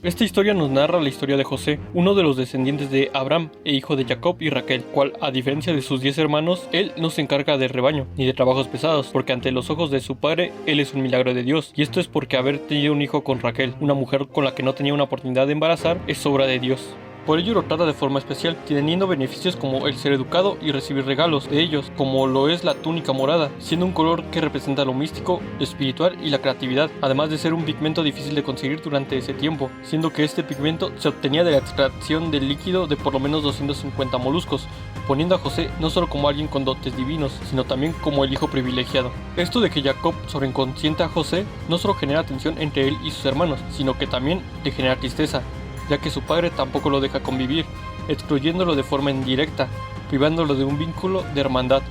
Esta historia nos narra la historia de José, uno de los descendientes de Abraham e hijo de Jacob y Raquel, cual, a diferencia de sus 10 hermanos, él no se encarga del rebaño, ni de trabajos pesados, porque ante los ojos de su padre, él es un milagro de Dios, y esto es porque haber tenido un hijo con Raquel, una mujer con la que no tenía una oportunidad de embarazar, es obra de Dios. Por ello lo trata de forma especial, teniendo beneficios como el ser educado y recibir regalos de ellos, como lo es la túnica morada, siendo un color que representa lo místico, lo espiritual y la creatividad, además de ser un pigmento difícil de conseguir durante ese tiempo, siendo que este pigmento se obtenía de la extracción del líquido de por lo menos 250 moluscos, poniendo a José no solo como alguien con dotes divinos, sino también como el hijo privilegiado. Esto de que Jacob sobreinconsciente a José no solo genera tensión entre él y sus hermanos, sino que también le genera tristeza, ya que su padre tampoco lo deja convivir, excluyéndolo de forma indirecta, privándolo de un vínculo de hermandad,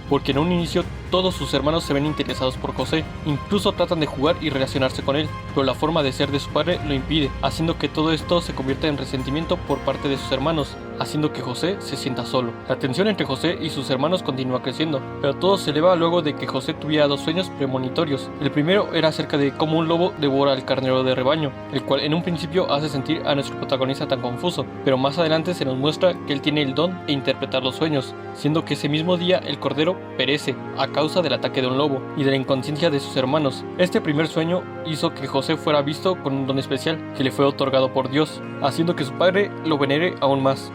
porque en un inicio todos sus hermanos se ven interesados por José, incluso tratan de jugar y relacionarse con él, pero la forma de ser de su padre lo impide, haciendo que todo esto se convierta en resentimiento por parte de sus hermanos, haciendo que José se sienta solo. La tensión entre José y sus hermanos continúa creciendo, pero todo se eleva luego de que José tuviera dos sueños premonitorios. El primero era acerca de cómo un lobo devora al carnero de rebaño, el cual en un principio hace sentir a nuestro protagonista tan confuso, pero más adelante se nos muestra que él tiene el don de interpretar los sueños, siendo que ese mismo día el cordero perece a causa del ataque de un lobo y de la inconsciencia de sus hermanos. Este primer sueño hizo que José fuera visto con un don especial que le fue otorgado por Dios, haciendo que su padre lo venere aún más.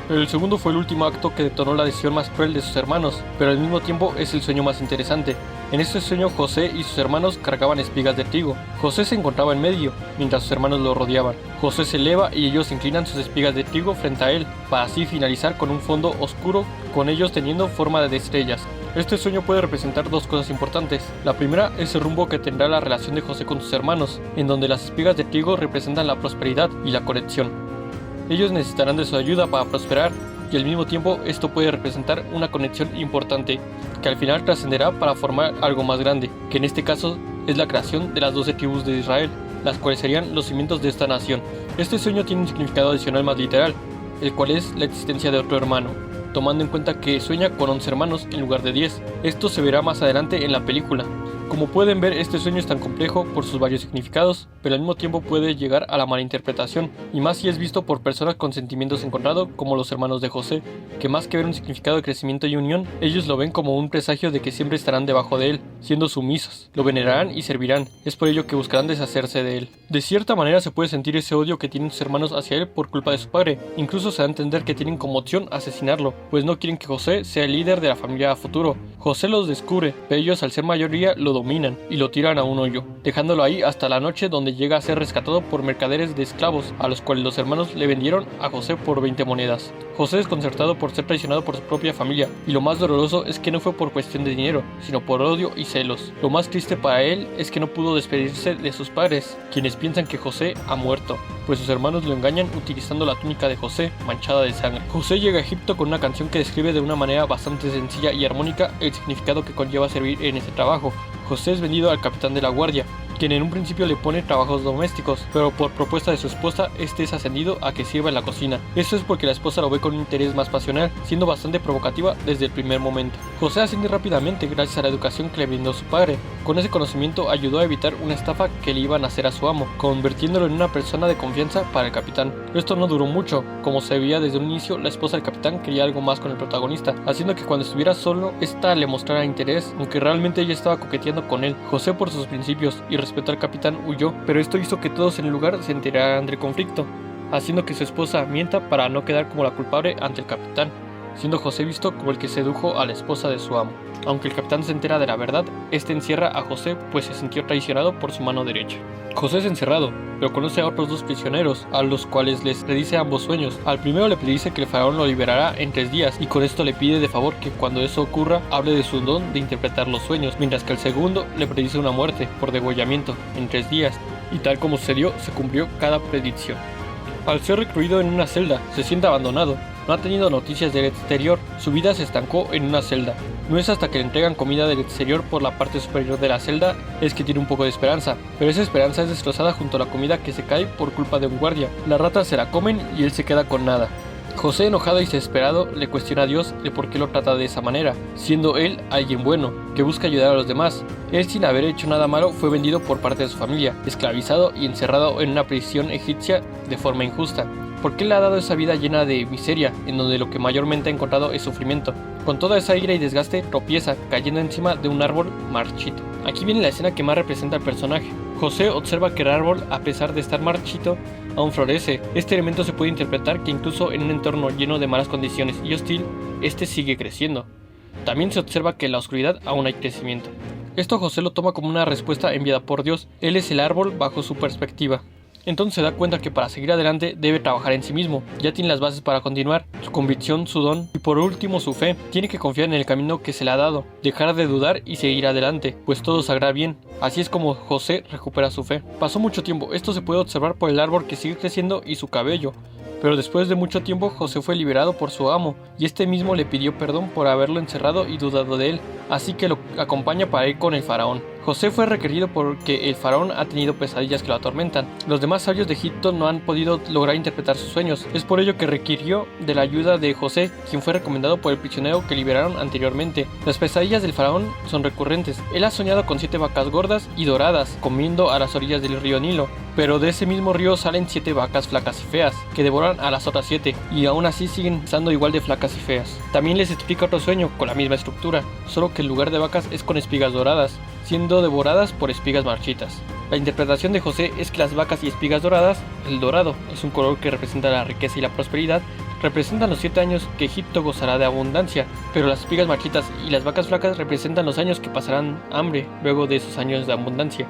Pero el segundo fue el último acto que detonó la decisión más cruel de sus hermanos, pero al mismo tiempo es el sueño más interesante. En este sueño José y sus hermanos cargaban espigas de trigo. José se encontraba en medio, mientras sus hermanos lo rodeaban. José se eleva y ellos inclinan sus espigas de trigo frente a él, para así finalizar con un fondo oscuro, con ellos teniendo forma de estrellas. Este sueño puede representar dos cosas importantes. La primera es el rumbo que tendrá la relación de José con sus hermanos, en donde las espigas de trigo representan la prosperidad y la corrección. Ellos necesitarán de su ayuda para prosperar, y al mismo tiempo esto puede representar una conexión importante, que al final trascenderá para formar algo más grande, que en este caso es la creación de las 12 tribus de Israel, las cuales serían los cimientos de esta nación. Este sueño tiene un significado adicional más literal, el cual es la existencia de otro hermano, tomando en cuenta que sueña con 11 hermanos en lugar de 10. Esto se verá más adelante en la película. Como pueden ver, este sueño es tan complejo por sus varios significados, pero al mismo tiempo puede llegar a la malinterpretación, y más si es visto por personas con sentimientos encontrados como los hermanos de José, que más que ver un significado de crecimiento y unión, ellos lo ven como un presagio de que siempre estarán debajo de él, siendo sumisos, lo venerarán y servirán. Es por ello que buscarán deshacerse de él. De cierta manera se puede sentir ese odio que tienen sus hermanos hacia él por culpa de su padre, incluso se da a entender que tienen como opción asesinarlo, pues no quieren que José sea el líder de la familia a futuro. José los descubre, pero ellos al ser mayoría lo dominan y lo tiran a un hoyo, dejándolo ahí hasta la noche, donde llega a ser rescatado por mercaderes de esclavos, a los cuales los hermanos le vendieron a José por 20 monedas. José desconcertado por ser traicionado por su propia familia, y lo más doloroso es que no fue por cuestión de dinero, sino por odio y celos. Lo más triste para él es que no pudo despedirse de sus padres, quienes piensan que José ha muerto, pues sus hermanos lo engañan utilizando la túnica de José manchada de sangre. José llega a Egipto con una canción que describe de una manera bastante sencilla y armónica el significado que conlleva servir en ese trabajo. José es vendido al capitán de la guardia, quien en un principio le pone trabajos domésticos, pero por propuesta de su esposa, este es ascendido a que sirva en la cocina. Esto es porque la esposa lo ve con un interés más pasional, siendo bastante provocativa desde el primer momento. José asciende rápidamente gracias a la educación que le brindó su padre. Con ese conocimiento ayudó a evitar una estafa que le iban a hacer a su amo, convirtiéndolo en una persona de confianza para el capitán. Esto no duró mucho, como se veía desde un inicio, la esposa del capitán quería algo más con el protagonista, haciendo que cuando estuviera solo, esta le mostrara interés, aunque realmente ella estaba coqueteando con él. José, por sus principios y respeto al capitán, huyó, pero esto hizo que todos en el lugar se enteraran del conflicto, haciendo que su esposa mienta para no quedar como la culpable ante el capitán, siendo José visto como el que sedujo a la esposa de su amo. Aunque el capitán se entera de la verdad, este encierra a José, pues se sintió traicionado por su mano derecha. José es encerrado, pero conoce a otros dos prisioneros, a los cuales les predice ambos sueños. Al primero le predice que el faraón lo liberará en 3 días, y con esto le pide de favor que cuando eso ocurra, hable de su don de interpretar los sueños, mientras que al segundo le predice una muerte por degollamiento en 3 días, y tal como sucedió, se cumplió cada predicción. Al ser recluido en una celda, se siente abandonado. No ha tenido noticias del exterior, su vida se estancó en una celda. No es hasta que le entregan comida del exterior por la parte superior de la celda es que tiene un poco de esperanza, pero esa esperanza es destrozada junto a la comida que se cae por culpa de un guardia. Las ratas se la comen y él se queda con nada. José, enojado y desesperado, le cuestiona a Dios de por qué lo trata de esa manera, siendo él alguien bueno, que busca ayudar a los demás. Él, sin haber hecho nada malo, fue vendido por parte de su familia, esclavizado y encerrado en una prisión egipcia de forma injusta. ¿Por qué le ha dado esa vida llena de miseria, en donde lo que mayormente ha encontrado es sufrimiento? Con toda esa ira y desgaste, tropieza, cayendo encima de un árbol marchito. Aquí viene la escena que más representa al personaje. José observa que el árbol, a pesar de estar marchito, aún florece. Este elemento se puede interpretar que incluso en un entorno lleno de malas condiciones y hostil, este sigue creciendo. También se observa que en la oscuridad aún hay crecimiento. Esto José lo toma como una respuesta enviada por Dios. Él es el árbol bajo su perspectiva. Entonces se da cuenta que para seguir adelante debe trabajar en sí mismo, ya tiene las bases para continuar, su convicción, su don y por último su fe. Tiene que confiar en el camino que se le ha dado, dejar de dudar y seguir adelante, pues todo saldrá bien. Así es como José recupera su fe. Pasó mucho tiempo, esto se puede observar por el árbol que sigue creciendo y su cabello. Pero después de mucho tiempo José fue liberado por su amo, y este mismo le pidió perdón por haberlo encerrado y dudado de él, así que lo acompaña para ir con el faraón. José fue requerido porque el faraón ha tenido pesadillas que lo atormentan. Los demás sabios de Egipto no han podido lograr interpretar sus sueños, es por ello que requirió de la ayuda de José, quien fue recomendado por el prisionero que liberaron anteriormente. Las pesadillas del faraón son recurrentes. Él ha soñado con 7 vacas gordas y doradas, comiendo a las orillas del río Nilo. Pero de ese mismo río salen 7 vacas flacas y feas, que devoran a las otras 7, y aún así siguen estando igual de flacas y feas. También les explica otro sueño con la misma estructura, solo que en lugar de vacas es con espigas doradas, siendo devoradas por espigas marchitas. La interpretación de José es que las vacas y espigas doradas, el dorado es un color que representa la riqueza y la prosperidad, representan los 7 años que Egipto gozará de abundancia, pero las espigas marchitas y las vacas flacas representan los años que pasarán hambre luego de esos años de abundancia.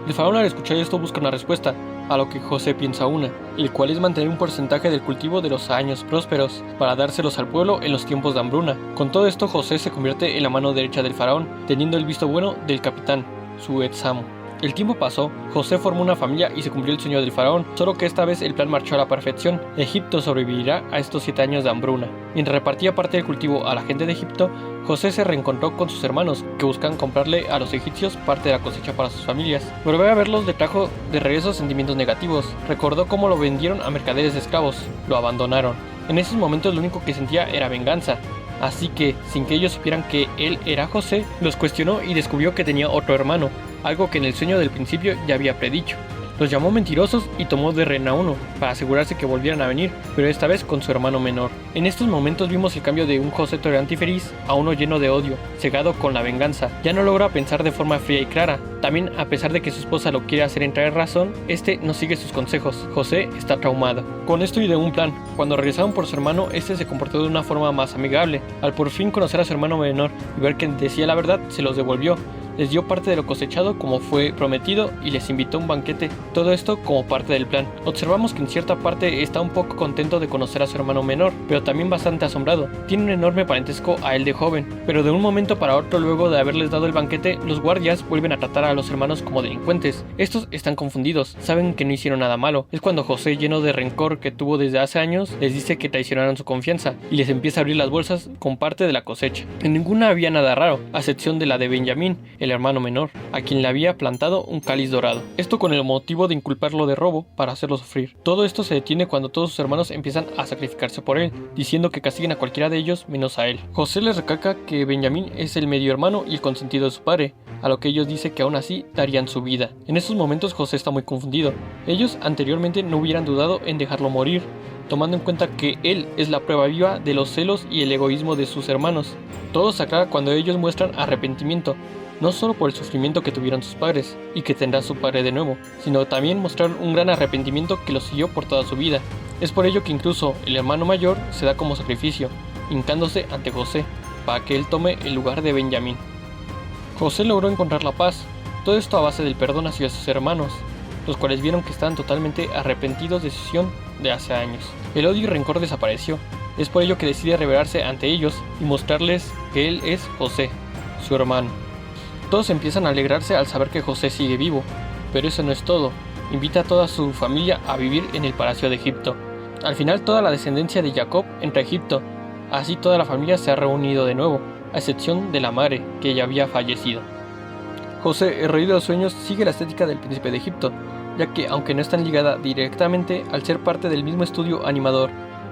El faraón, al escuchar esto, busca una respuesta, a lo que José piensa una, el cual es mantener un porcentaje del cultivo de los años prósperos, para dárselos al pueblo en los tiempos de hambruna. Con todo esto, José se convierte en la mano derecha del faraón, teniendo el visto bueno del capitán, su ex-amo. El tiempo pasó, José formó una familia y se cumplió el sueño del faraón, solo que esta vez el plan marchó a la perfección. Egipto sobrevivirá a estos 7 años de hambruna. Mientras repartía parte del cultivo a la gente de Egipto, José se reencontró con sus hermanos, que buscan comprarle a los egipcios parte de la cosecha para sus familias. Volver a verlos le trajo de regreso sentimientos negativos. Recordó cómo lo vendieron a mercaderes de esclavos, lo abandonaron. En esos momentos lo único que sentía era venganza. Así que, sin que ellos supieran que él era José, los cuestionó y descubrió que tenía otro hermano, algo que en el sueño del principio ya había predicho. Los llamó mentirosos y tomó de rehén a uno, para asegurarse que volvieran a venir, pero esta vez con su hermano menor. En estos momentos vimos el cambio de un José tolerante y feliz a uno lleno de odio, cegado con la venganza. Ya no logra pensar de forma fría y clara. También, a pesar de que su esposa lo quiere hacer entrar en razón, este no sigue sus consejos. José está traumado. Con esto ideó un plan. Cuando regresaron por su hermano, este se comportó de una forma más amigable. Al por fin conocer a su hermano menor y ver que decía la verdad, se los devolvió. Les dio parte de lo cosechado como fue prometido y les invitó a un banquete, todo esto como parte del plan. Observamos que en cierta parte está un poco contento de conocer a su hermano menor, pero también bastante asombrado. Tiene un enorme parentesco a él de joven, pero de un momento para otro, luego de haberles dado el banquete, los guardias vuelven a tratar a los hermanos como delincuentes. Estos están confundidos, saben que no hicieron nada malo. Es cuando José, lleno de rencor que tuvo desde hace años, les dice que traicionaron su confianza y les empieza a abrir las bolsas con parte de la cosecha. En ninguna había nada raro, a excepción de la de Benjamín, el hermano menor, a quien le había plantado un cáliz dorado. Esto con el motivo de inculparlo de robo para hacerlo sufrir. Todo esto se detiene cuando todos sus hermanos empiezan a sacrificarse por él, diciendo que castiguen a cualquiera de ellos menos a él. José les recalca que Benjamín es el medio hermano y el consentido de su padre, a lo que ellos dicen que aún así darían su vida. En estos momentos José está muy confundido. Ellos anteriormente no hubieran dudado en dejarlo morir, tomando en cuenta que él es la prueba viva de los celos y el egoísmo de sus hermanos. Todo se aclara cuando ellos muestran arrepentimiento, no solo por el sufrimiento que tuvieron sus padres y que tendrá su padre de nuevo, sino también mostraron un gran arrepentimiento que los siguió por toda su vida. Es por ello que incluso el hermano mayor se da como sacrificio, hincándose ante José, para que él tome el lugar de Benjamín. José logró encontrar la paz, todo esto a base del perdón hacia sus hermanos, los cuales vieron que estaban totalmente arrepentidos de su decisión de hace años. El odio y rencor desapareció, es por ello que decide revelarse ante ellos y mostrarles que él es José, su hermano. Todos empiezan a alegrarse al saber que José sigue vivo, pero eso no es todo. Invita a toda su familia a vivir en el palacio de Egipto. Al final toda la descendencia de Jacob entra a Egipto, así toda la familia se ha reunido de nuevo, a excepción de la madre, que ya había fallecido. José, el rey de los sueños, sigue la estética del príncipe de Egipto, ya que aunque no están ligada directamente, al ser parte del mismo estudio animador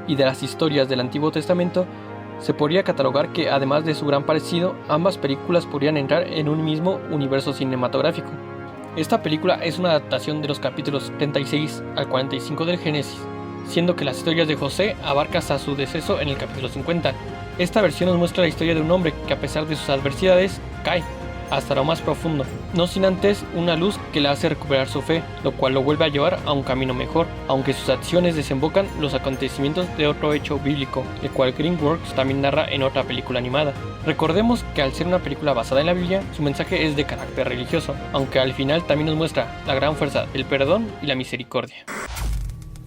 y de las historias del Antiguo Testamento, se podría catalogar que, además de su gran parecido, ambas películas podrían entrar en un mismo universo cinematográfico. Esta película es una adaptación de los capítulos 36 al 45 del Génesis, siendo que las historias de José abarcan hasta su deceso en el capítulo 50. Esta versión nos muestra la historia de un hombre que, a pesar de sus adversidades, cae hasta lo más profundo, no sin antes una luz que le hace recuperar su fe, lo cual lo vuelve a llevar a un camino mejor, aunque sus acciones desembocan los acontecimientos de otro hecho bíblico, el cual DreamWorks también narra en otra película animada. Recordemos que al ser una película basada en la Biblia, su mensaje es de carácter religioso, aunque al final también nos muestra la gran fuerza del perdón y la misericordia.